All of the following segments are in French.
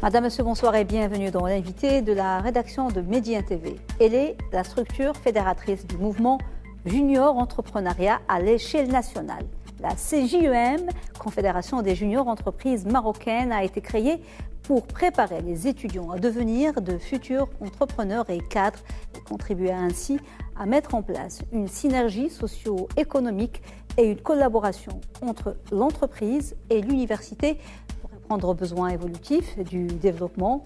Madame, Monsieur, bonsoir et bienvenue dans l'invité de la rédaction de Médien TV. Elle est la structure fédératrice du mouvement Junior Entrepreneuriat à l'échelle nationale. La CJEM, Confédération des juniors entreprises marocaines, a été créée pour préparer les étudiants à devenir de futurs entrepreneurs et cadres et contribuer ainsi à mettre en place une synergie socio-économique et une collaboration entre l'entreprise et l'université pour répondre aux besoins évolutifs du développement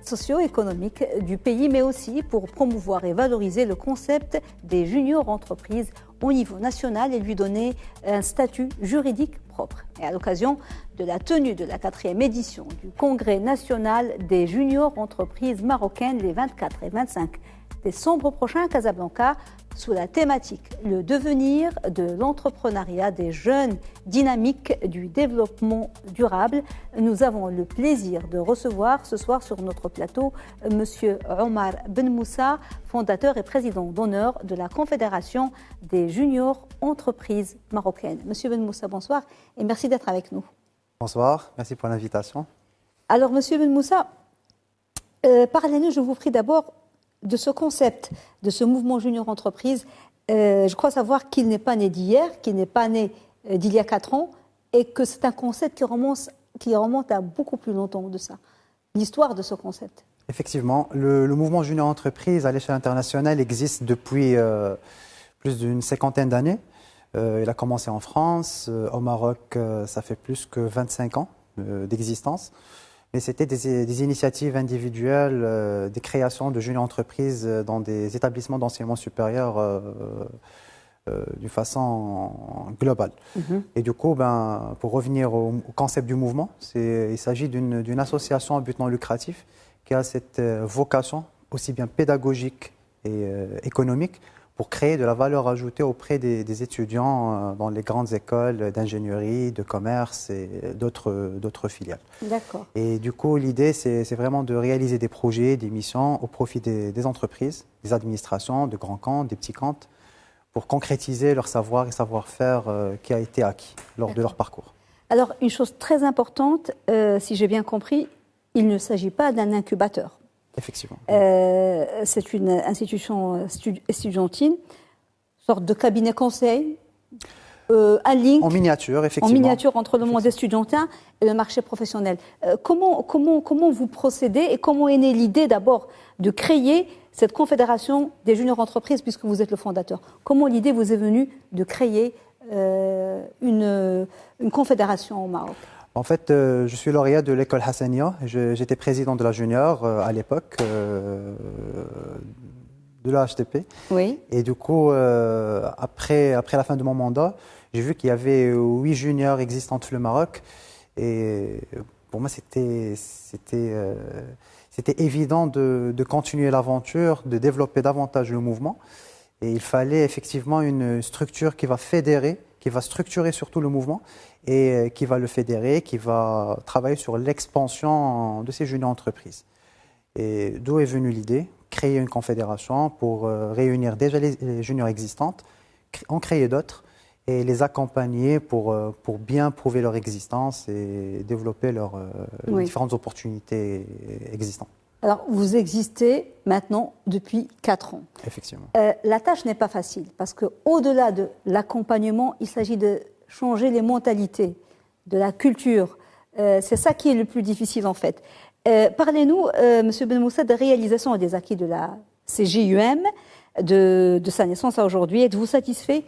socio-économique du pays, mais aussi pour promouvoir et valoriser le concept des juniors entreprises au niveau national et lui donner un statut juridique propre. Et à l'occasion de la tenue de la 4e édition du Congrès national des juniors entreprises marocaines les 24 et 25 décembre prochain à Casablanca, sous la thématique « Le devenir de l'entrepreneuriat des jeunes dynamiques du développement durable », nous avons le plaisir de recevoir ce soir sur notre plateau M. Omar Ben Moussa, fondateur et président d'honneur de la Confédération des juniors entreprises marocaines. Monsieur Ben Moussa, bonsoir et merci d'être avec nous. Bonsoir, merci pour l'invitation. Alors, Monsieur Ben Moussa, parlez-nous, je vous prie d'abord, de ce concept, de ce mouvement junior entreprise. Je crois savoir qu'il n'est pas né d'hier, qu'il n'est pas né d'il y a 4 ans, et que c'est un concept qui remonte à beaucoup plus longtemps de ça. L'histoire de ce concept. Effectivement, le mouvement junior entreprise à l'échelle internationale existe depuis plus d'une 50aine d'années. Il a commencé en France, au Maroc, ça fait plus que 25 ans d'existence. Mais c'était des initiatives individuelles, des créations de junior entreprises dans des établissements d'enseignement supérieur d'une façon globale. Et du coup, pour revenir au concept du mouvement, il s'agit d'une association à but non lucratif qui a cette vocation aussi bien pédagogique et économique pour créer de la valeur ajoutée auprès des étudiants dans les grandes écoles d'ingénierie, de commerce et d'autres filiales. D'accord. Et du coup, l'idée, c'est vraiment de réaliser des projets, des missions au profit des entreprises, des administrations, de grands comptes, des petits comptes, pour concrétiser leur savoir et savoir-faire qui a été acquis lors de leur parcours. Alors, une chose très importante, si j'ai bien compris, il ne s'agit pas d'un incubateur. Effectivement. C'est une institution estudiantine, sorte de cabinet conseil, un link. En miniature, effectivement. En miniature entre le monde estudiantin et le marché professionnel. Comment vous procédez et comment est née l'idée d'abord de créer cette confédération des juniors entreprises puisque vous êtes le fondateur? Comment l'idée vous est venue de créer une confédération au Maroc? En fait, je suis lauréat de l'école Hassania. J'étais président de la junior à l'époque, de l'AHTP. Oui. Et du coup, après la fin de mon mandat, j'ai vu qu'il y avait 8 juniors existantes sur le Maroc. Et pour moi, c'était évident de continuer l'aventure, de développer davantage le mouvement. Et il fallait effectivement une structure qui va fédérer, qui va structurer surtout le mouvement et qui va le fédérer, qui va travailler sur l'expansion de ces juniors entreprises. Et d'où est venue l'idée? Créer une confédération pour réunir déjà les juniors existantes, en créer d'autres et les accompagner pour bien prouver leur existence et développer les différentes opportunités existantes. Alors, vous existez maintenant depuis 4 ans. Effectivement. La tâche n'est pas facile parce qu'au-delà de l'accompagnement, il s'agit de changer les mentalités, de la culture. C'est ça qui est le plus difficile en fait. Parlez-nous, Monsieur Ben Moussa, des réalisations et des acquis de la CJUM, de sa naissance à aujourd'hui. Êtes-vous satisfait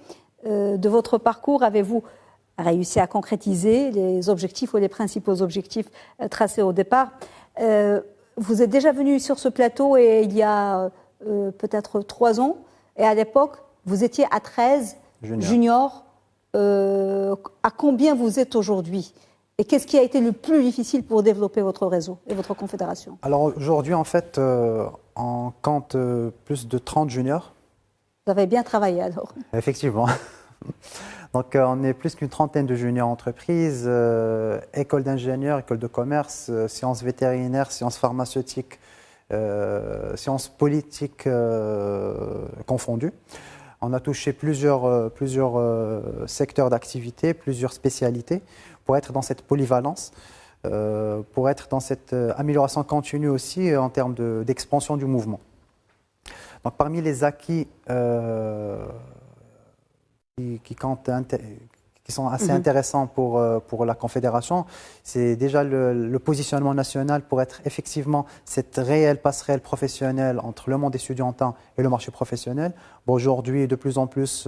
de votre parcours? Avez-vous réussi à concrétiser les objectifs ou les principaux objectifs tracés au départ? Vous êtes déjà venu sur ce plateau il y a peut-être 3 ans. Et à l'époque, vous étiez à 13 juniors. À combien vous êtes aujourd'hui? Et qu'est-ce qui a été le plus difficile pour développer votre réseau et votre confédération? Alors aujourd'hui, en fait, on compte plus de 30 juniors. Vous avez bien travaillé alors. Effectivement. Donc on est plus qu'une trentaine de juniors entreprises, école d'ingénieurs, école de commerce, sciences vétérinaires, sciences pharmaceutiques, sciences politiques confondues. On a touché plusieurs secteurs d'activité, plusieurs spécialités pour être dans cette polyvalence. pour être dans cette amélioration continue aussi en termes d'expansion du mouvement. Donc, parmi les acquis qui sont assez intéressants pour la Confédération, c'est déjà le positionnement national pour être effectivement cette réelle passerelle professionnelle entre le monde étudiantin et le marché professionnel. Bon, aujourd'hui, de plus en plus,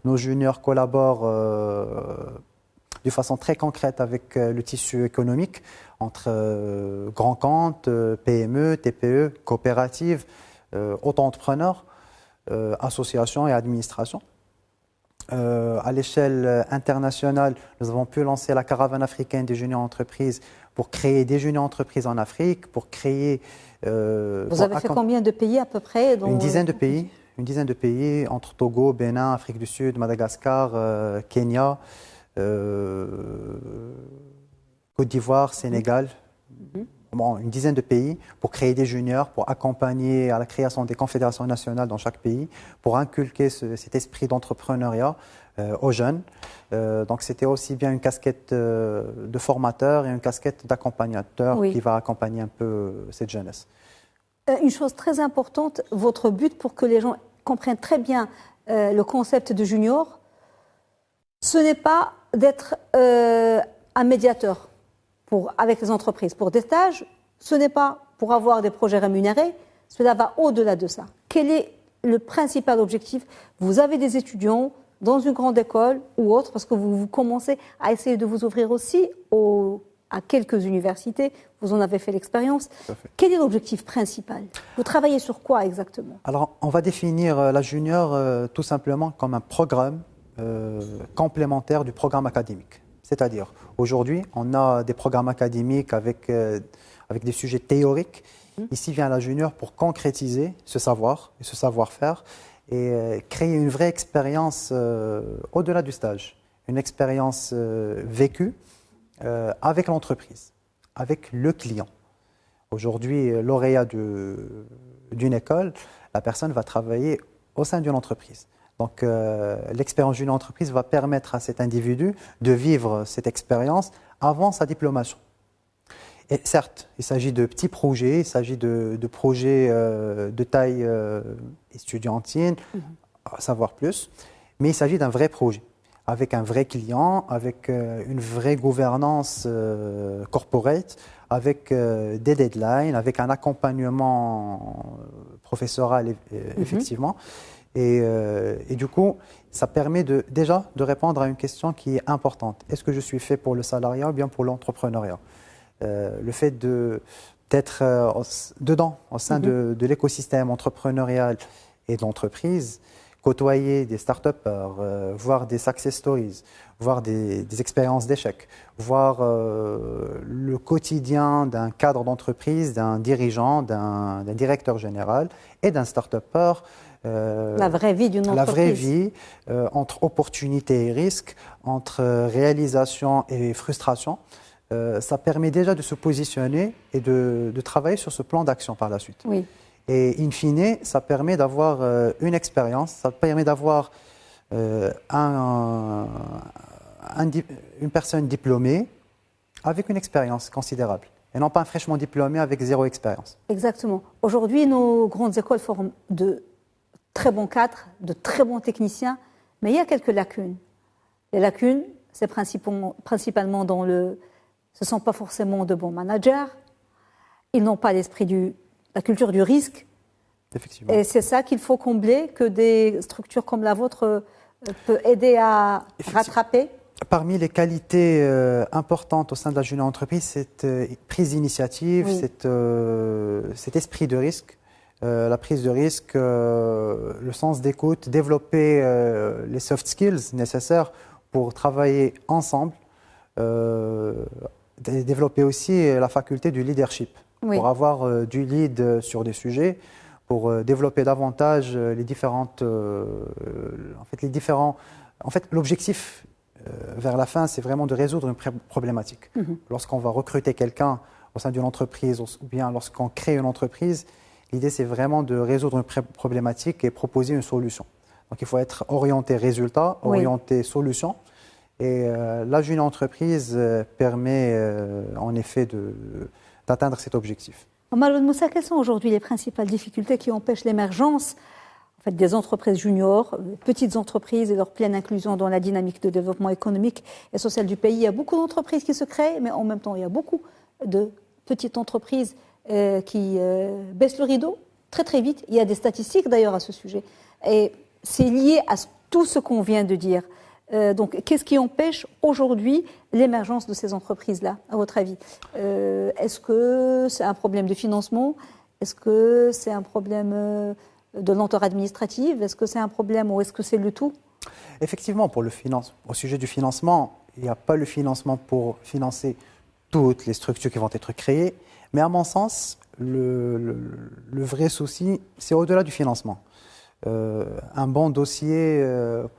nos juniors collaborent de façon très concrète avec le tissu économique entre grands comptes, PME, TPE, coopératives, auto-entrepreneurs, associations et administrations. À l'échelle internationale, nous avons pu lancer la caravane africaine des juniors entreprises pour créer des juniors entreprises en Afrique, pour créer... Vous avez fait combien de pays à peu près Une dizaine de pays entre Togo, Bénin, Afrique du Sud, Madagascar, Kenya, Côte d'Ivoire, Sénégal. Bon, une dizaine de pays pour créer des juniors, pour accompagner à la création des confédérations nationales dans chaque pays, pour inculquer cet esprit d'entrepreneuriat aux jeunes. Donc c'était aussi bien une casquette de formateur et une casquette d'accompagnateur qui va accompagner un peu cette jeunesse. Une chose très importante, votre but pour que les gens comprennent très bien le concept de junior, ce n'est pas d'être un médiateur avec les entreprises. Pour des stages, ce n'est pas pour avoir des projets rémunérés, cela va au-delà de ça. Quel est le principal objectif? Vous avez des étudiants dans une grande école ou autre, parce que vous commencez à essayer de vous ouvrir aussi à quelques universités, vous en avez fait l'expérience. Quel est l'objectif principal? Vous travaillez sur quoi exactement? Alors, on va définir la junior tout simplement comme un programme complémentaire du programme académique. C'est-à-dire, aujourd'hui, on a des programmes académiques avec des sujets théoriques. Ici vient la junior pour concrétiser ce savoir et ce savoir-faire et créer une vraie expérience au-delà du stage. Une expérience vécue avec l'entreprise, avec le client. Aujourd'hui, lauréat d'une école, la personne va travailler au sein d'une entreprise. Donc, l'expérience d'une entreprise va permettre à cet individu de vivre cette expérience avant sa diplomation. Et certes, il s'agit de petits projets, il s'agit de projets de taille estudiantine, à savoir plus, mais il s'agit d'un vrai projet, avec un vrai client, avec une vraie gouvernance corporate, avec des deadlines, avec un accompagnement professoral, effectivement. Et du coup, ça permet déjà de répondre à une question qui est importante. Est-ce que je suis fait pour le salariat ou bien pour l'entrepreneuriat? Le fait d'être dedans, au sein de l'écosystème entrepreneurial et de l'entreprise, côtoyer des start-upers, voir des success stories, voir des expériences d'échecs, voir le quotidien d'un cadre d'entreprise, d'un dirigeant, d'un directeur général et d'un start-upper. La vraie vie d'une entreprise. La vraie vie, entre opportunités et risques, entre réalisation et frustration. Ça permet déjà de se positionner et de travailler sur ce plan d'action par la suite. Oui. Et in fine, ça permet d'avoir une expérience, ça permet d'avoir une personne diplômée avec une expérience considérable. Et non pas un fraîchement diplômé avec zéro expérience. Exactement. Aujourd'hui, nos grandes écoles forment de très bons cadres, de très bons techniciens, mais il y a quelques lacunes. Les lacunes, c'est principalement ce ne sont pas forcément de bons managers, ils n'ont pas la culture du risque. Effectivement. Et c'est ça qu'il faut combler, que des structures comme la vôtre peuvent aider à rattraper. Parmi les qualités importantes au sein de la junior entreprise, cette prise d'initiative, cet esprit de risque, la prise de risque, le sens d'écoute, développer les soft skills nécessaires pour travailler ensemble, développer aussi la faculté du leadership, pour avoir du lead sur des sujets, pour développer davantage les différentes, l'objectif vers la fin, c'est vraiment de résoudre une problématique. Lorsqu'on va recruter quelqu'un au sein d'une entreprise, ou bien lorsqu'on crée une entreprise, l'idée c'est vraiment de résoudre une problématique et proposer une solution. Donc il faut être orienté résultat, orienté solution, Et la jeune entreprise permet en effet d'atteindre cet objectif. Omar Ben Moussa, quelles sont aujourd'hui les principales difficultés qui empêchent l'émergence des entreprises juniors, petites entreprises et leur pleine inclusion dans la dynamique de développement économique et social du pays? Il y a beaucoup d'entreprises qui se créent, mais en même temps, il y a beaucoup de petites entreprises qui baissent le rideau très très vite. Il y a des statistiques d'ailleurs à ce sujet. Et c'est lié à tout ce qu'on vient de dire. Donc, qu'est-ce qui empêche aujourd'hui l'émergence de ces entreprises-là, à votre avis? Est-ce que c'est un problème de financement? Est-ce que c'est un problème de lenteur administrative? Est-ce que c'est un problème ou est-ce que c'est le tout? Effectivement, au sujet du financement, il n'y a pas le financement pour financer toutes les structures qui vont être créées. Mais à mon sens, le vrai souci, c'est au-delà du financement. Un bon dossier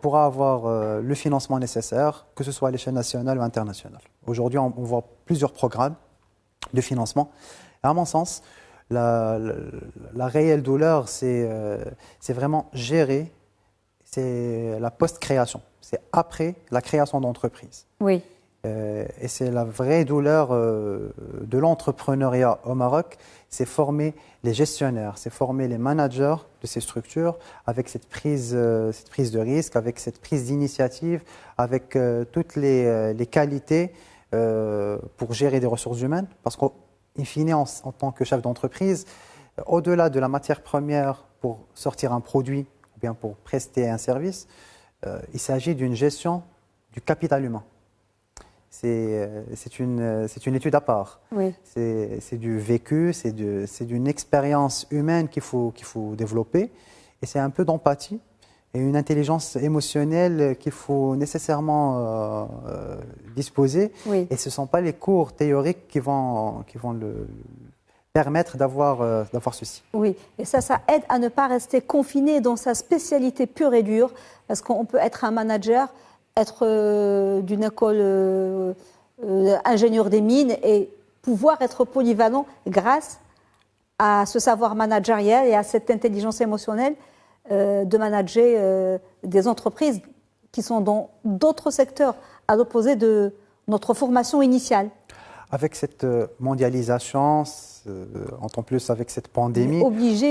pourra avoir le financement nécessaire, que ce soit à l'échelle nationale ou internationale. Aujourd'hui, on voit plusieurs programmes de financement. Et à mon sens, la réelle douleur, c'est vraiment gérer, c'est la post-création. C'est après la création d'entreprise. Oui. Et c'est la vraie douleur de l'entrepreneuriat au Maroc, c'est former les gestionnaires, c'est former les managers de ces structures avec cette prise de risque, avec cette prise d'initiative, avec toutes les qualités pour gérer des ressources humaines. Parce qu'in fine, en tant que chef d'entreprise, au-delà de la matière première pour sortir un produit ou bien pour prester un service, il s'agit d'une gestion du capital humain. C'est une étude à part. Oui. C'est du vécu, c'est d'une expérience humaine qu'il faut développer. Et c'est un peu d'empathie et une intelligence émotionnelle qu'il faut nécessairement disposer. Oui. Et ce ne sont pas les cours théoriques qui vont le permettre d'avoir ceci. Oui, et ça aide à ne pas rester confiné dans sa spécialité pure et dure, parce qu'on peut être un manager, être d'une école ingénieur des mines et pouvoir être polyvalent grâce à ce savoir managérial et à cette intelligence émotionnelle de manager des entreprises qui sont dans d'autres secteurs, à l'opposé de notre formation initiale. Avec cette mondialisation, en plus avec cette pandémie,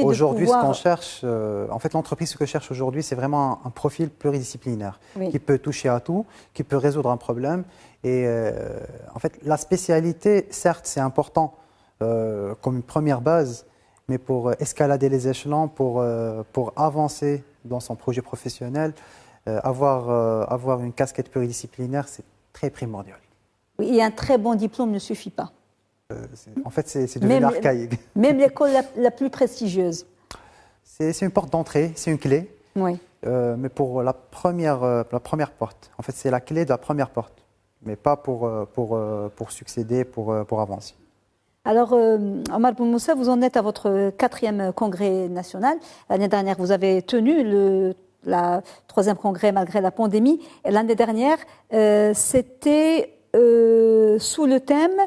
aujourd'hui ce qu'on cherche, en fait l'entreprise, ce que cherche aujourd'hui, c'est vraiment un profil pluridisciplinaire, oui, qui peut toucher à tout, qui peut résoudre un problème. Et en fait, la spécialité, certes, c'est important comme une première base, mais pour escalader les échelons, pour avancer dans son projet professionnel, avoir une casquette pluridisciplinaire, c'est très primordial. Oui, et un très bon diplôme ne suffit pas. En fait, c'est devenu archaïque. Même l'école la plus prestigieuse. C'est une porte d'entrée, c'est une clé. Oui. Mais pour la première porte. En fait, c'est la clé de la première porte, mais pas pour succéder, pour avancer. Alors, Omar Ben Moussa, vous en êtes à votre 4e congrès national. L'année dernière, vous avez tenu le 3e congrès malgré la pandémie. Et l'année dernière, c'était sous le thème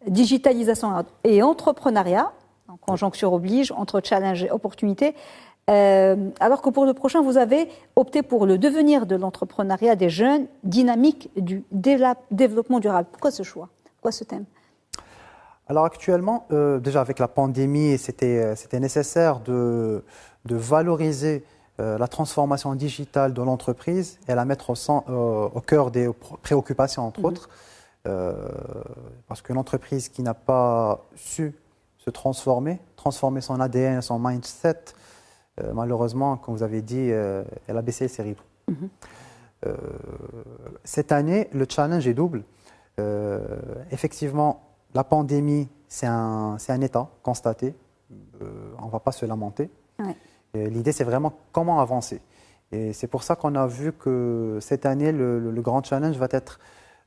digitalisation et entrepreneuriat, en conjonction oblige entre challenge et opportunité, alors que pour le prochain, vous avez opté pour le devenir de l'entrepreneuriat des jeunes, dynamique du développement durable. Pourquoi ce choix? Pourquoi ce thème? Alors actuellement, déjà avec la pandémie, c'était nécessaire de valoriser la transformation digitale de l'entreprise et la mettre au cœur des préoccupations, entre autres. Parce que l'entreprise qui n'a pas su se transformer son ADN, son mindset, malheureusement, comme vous avez dit, elle a baissé ses rideaux. Cette année, le challenge est double. Effectivement, la pandémie, c'est un état constaté. On ne va pas se lamenter. Ouais. L'idée, c'est vraiment comment avancer. Et c'est pour ça qu'on a vu que cette année, le grand challenge va être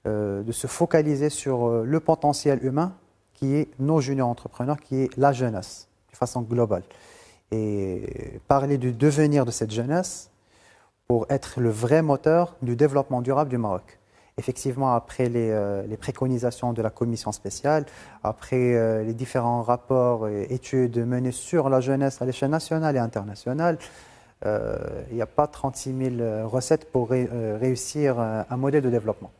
de se focaliser sur le potentiel humain qui est nos juniors entrepreneurs, qui est la jeunesse, de façon globale. Et parler du devenir de cette jeunesse pour être le vrai moteur du développement durable du Maroc. Effectivement, après les préconisations de la commission spéciale, après les différents rapports et études menées sur la jeunesse à l'échelle nationale et internationale, il n'y a pas 36 000 recettes pour réussir un modèle de développement.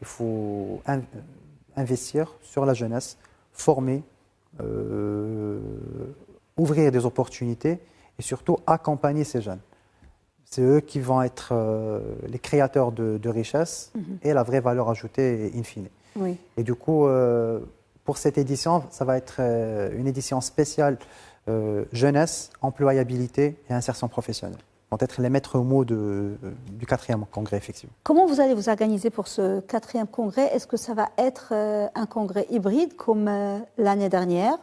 il faut investir sur la jeunesse, former, ouvrir des opportunités et surtout accompagner ces jeunes. C'est eux qui vont être les créateurs de richesse et la vraie valeur ajoutée in fine. Oui. Et du coup, pour cette édition, ça va être une édition spéciale jeunesse, employabilité et insertion professionnelle. Vont être les maîtres mots du 4e congrès, effectivement. Comment vous allez vous organiser pour ce 4e congrès? Est-ce que ça va être un congrès hybride comme l'année dernière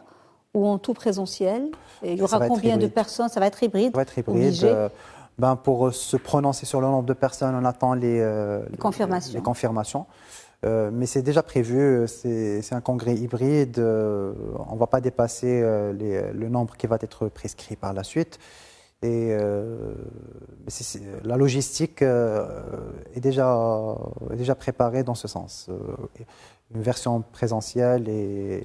ou en tout présentiel? Et il y aura combien de personnes? Ça va être hybride? Ça va être hybride. Pour se prononcer sur le nombre de personnes, on attend les confirmations. Mais c'est déjà prévu, c'est un congrès hybride. On ne va pas dépasser le nombre qui va être prescrit par la suite. Et la logistique est déjà préparée dans ce sens. Une version présentielle et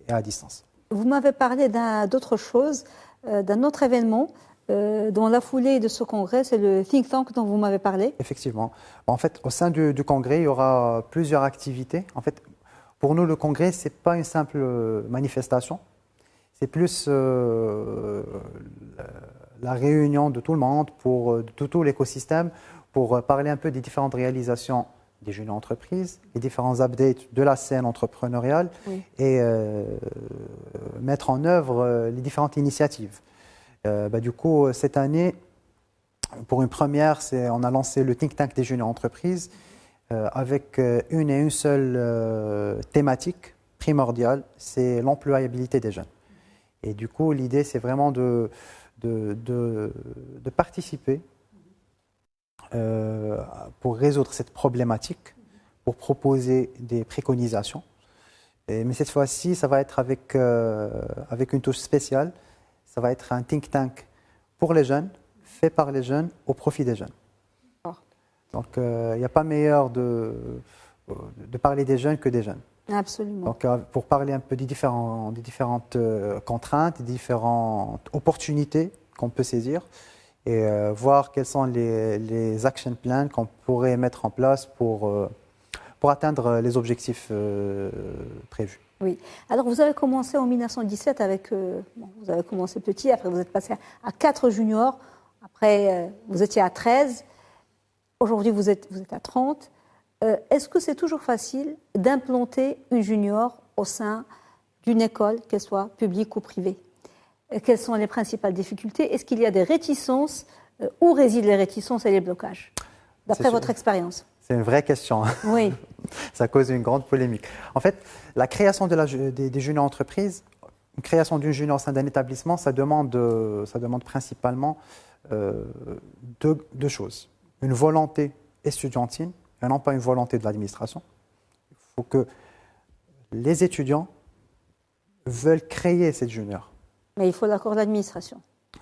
à distance. Vous m'avez parlé d'autre chose, d'un autre événement. Dans la foulée de ce congrès, c'est le think tank dont vous m'avez parlé. Effectivement. En fait, au sein du congrès, il y aura plusieurs activités. En fait, pour nous, le congrès, ce n'est pas une simple manifestation. C'est plus la réunion de tout le monde, de tout l'écosystème, pour parler un peu des différentes réalisations des jeunes entreprises, les différents updates de la scène entrepreneuriale et mettre en œuvre les différentes initiatives. Du coup, cette année, pour une première, on a lancé le think tank des jeunes entreprises avec une seule thématique primordiale, c'est l'employabilité des jeunes. Et du coup, l'idée, c'est vraiment de participer pour résoudre cette problématique, pour proposer des préconisations. Mais cette fois-ci, ça va être avec une touche spéciale. Ça va être un think tank pour les jeunes, fait par les jeunes, au profit des jeunes. Donc, il n'y a pas meilleur de parler des jeunes que des jeunes. Absolument. Donc, pour parler un peu des différentes contraintes, des différentes opportunités qu'on peut saisir et voir quels sont les action plans qu'on pourrait mettre en place pour atteindre les objectifs prévus. Oui. Alors, vous avez commencé en 1917 avec... vous avez commencé petit, après vous êtes passé à 4 juniors, après vous étiez à 13, aujourd'hui vous êtes à 30. Est-ce que c'est toujours facile d'implanter une junior au sein d'une école, qu'elle soit publique ou privée? Quelles sont les principales difficultés? Est-ce qu'il y a des réticences? Où résident les réticences et les blocages, d'après votre expérience? C'est une vraie question. Oui. Ça cause une grande polémique. En fait, la création des juniors entreprises, une création d'une junior au sein d'un établissement, ça demande principalement deux choses. Une volonté estudiantine et non pas une volonté de l'administration. Il faut que les étudiants veulent créer cette junior. Mais il faut l'accord de l'administration.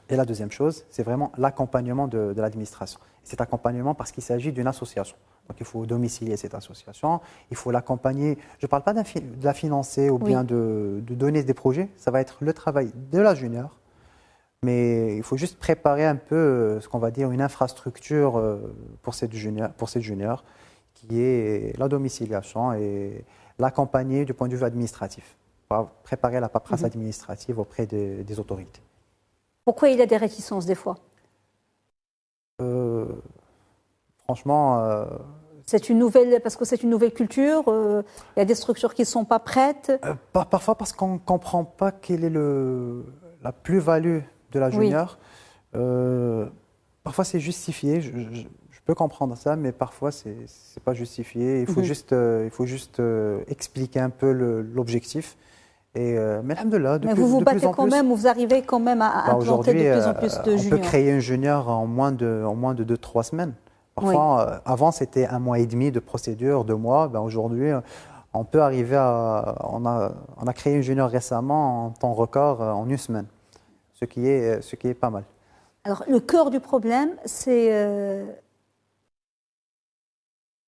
Et la deuxième chose, c'est vraiment l'accompagnement de l'administration. Cet accompagnement parce qu'il s'agit d'une association. Donc il faut domicilier cette association, il faut l'accompagner. Je ne parle pas de la financer ou bien de donner des projets, ça va être le travail de la junior. Mais il faut juste préparer un peu ce qu'on va dire une infrastructure pour cette junior qui est la domiciliation et l'accompagner du point de vue administratif, pour préparer la paperasse administrative auprès des autorités. Pourquoi il y a des réticences des fois? Franchement... parce que c'est une nouvelle culture, il y a des structures qui ne sont pas prêtes. Parfois parce qu'on ne comprend pas quelle est la plus-value de la junior. Parfois c'est justifié, je peux comprendre ça, mais parfois c'est pas justifié. Il faut juste expliquer un peu l'objectif. Mais alhamdoulilah, mais vous vous battez quand même, vous arrivez quand même à implanter de plus en plus de juniors. On peut créer une junior en moins de 2-3 semaines. Parfois, avant c'était 1 mois et demi de procédure, 2 mois. Aujourd'hui, on peut arriver on a créé une junior récemment en temps record en 1 semaine, ce qui est pas mal. Alors, le cœur du problème, c'est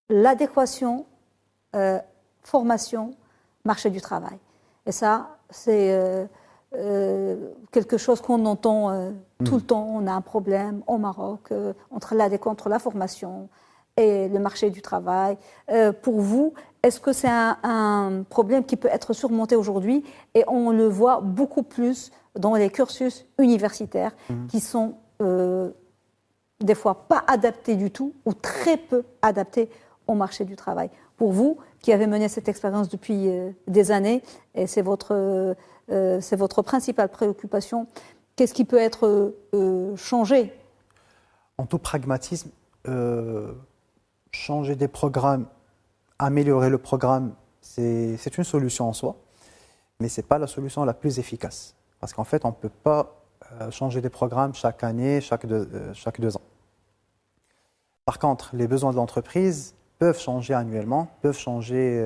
l'adéquation, formation, marché du travail. Et ça, c'est quelque chose qu'on entend tout le temps. On a un problème au Maroc entre la formation et le marché du travail. Pour vous, est-ce que c'est un problème qui peut être surmonté aujourd'hui? Et on le voit beaucoup plus dans les cursus universitaires qui sont des fois pas adaptés du tout ou très peu adaptés au marché du travail. Pour vous, qui avez mené cette expérience depuis des années, et c'est votre principale préoccupation, qu'est-ce qui peut être changé? En tout pragmatisme, changer des programmes, améliorer le programme, c'est une solution en soi, mais ce n'est pas la solution la plus efficace. Parce qu'en fait, on ne peut pas changer des programmes chaque année, chaque 2 ans. Par contre, les besoins de l'entreprise peuvent changer annuellement, peuvent changer.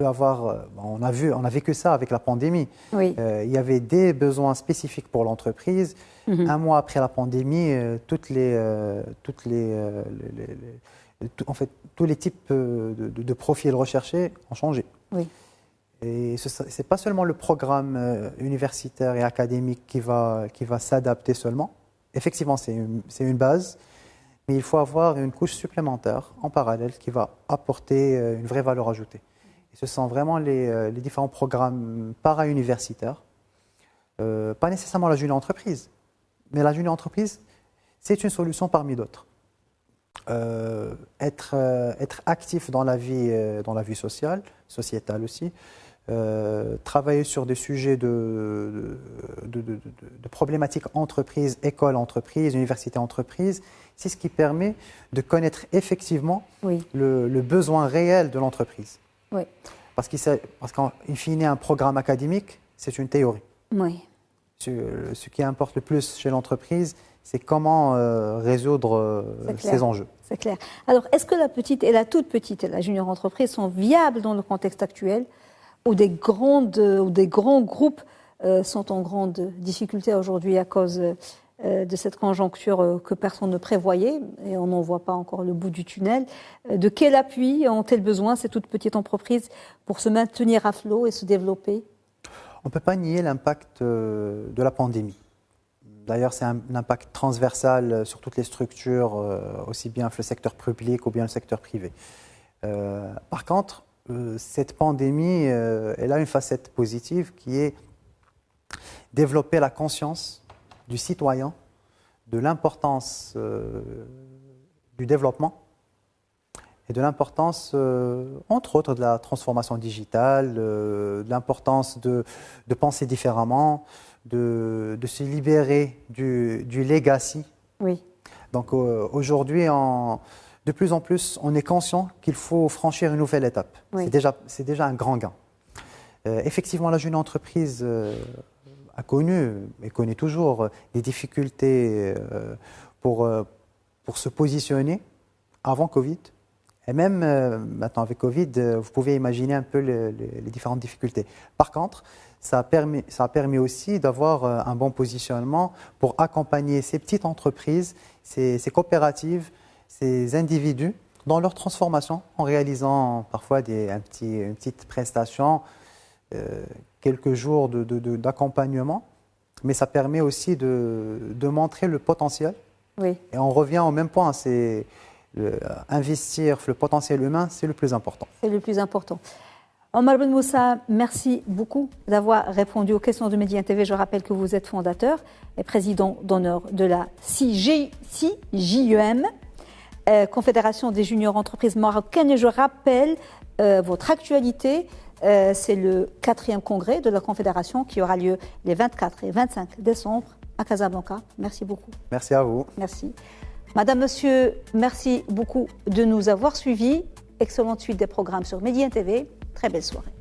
On a vécu ça avec la pandémie. Oui. Il y avait des besoins spécifiques pour l'entreprise. Un mois après la pandémie, tous les types de profils recherchés ont changé. Oui. Et ce n'est pas seulement le programme universitaire et académique qui va s'adapter seulement. Effectivement, c'est une base, mais il faut avoir une couche supplémentaire en parallèle qui va apporter une vraie valeur ajoutée. Et ce sont vraiment les différents programmes para-universitaires, pas nécessairement la junior entreprise, mais la junior entreprise, c'est une solution parmi d'autres. Être actif dans la vie sociétale aussi, travailler sur des sujets de problématiques entreprise, école entreprise, université entreprise, c'est ce qui permet de connaître effectivement le besoin réel de l'entreprise. Oui. Parce qu'en fine, un programme académique, c'est une théorie. Oui. Ce qui importe le plus chez l'entreprise, c'est comment résoudre ces enjeux. C'est clair. Alors, est-ce que la petite et la toute petite et la junior entreprise sont viables dans le contexte actuel où des grands groupes sont en grande difficulté aujourd'hui à cause de cette conjoncture que personne ne prévoyait et on n'en voit pas encore le bout du tunnel? De quel appui ont-elles besoin, ces toutes petites entreprises, pour se maintenir à flot et se développer? On ne peut pas nier l'impact de la pandémie. D'ailleurs, c'est un impact transversal sur toutes les structures, aussi bien le secteur public ou bien le secteur privé. Par contre, cette pandémie, elle a une facette positive qui est développer la conscience du citoyen de l'importance du développement et de l'importance, entre autres, de la transformation digitale, de l'importance de penser différemment, de se libérer du legacy. Oui. Donc aujourd'hui, de plus en plus, on est conscient qu'il faut franchir une nouvelle étape. Oui. C'est déjà un grand gain. Effectivement, la jeune entreprise a connu et connaît toujours des difficultés pour se positionner avant Covid. Et même maintenant avec Covid, vous pouvez imaginer un peu les différentes difficultés. Par contre, ça a permis aussi d'avoir un bon positionnement pour accompagner ces petites entreprises, ces coopératives, ces individus dans leur transformation en réalisant parfois une petite prestation, quelques jours d'accompagnement, mais ça permet aussi de montrer le potentiel. Oui. Et on revient au même point, c'est investir le potentiel humain, c'est le plus important. C'est le plus important. Omar Ben Moussa, merci beaucoup d'avoir répondu aux questions de Média TV. Je rappelle que vous êtes fondateur et président d'honneur de la CJUM, Confédération des juniors entreprises marocaines. Et je rappelle votre actualité, c'est le 4e congrès de la Confédération qui aura lieu les 24 et 25 décembre à Casablanca. Merci beaucoup. Merci à vous. Merci. Madame, Monsieur, merci beaucoup de nous avoir suivis. Excellente suite des programmes sur Média TV. Très belle soirée.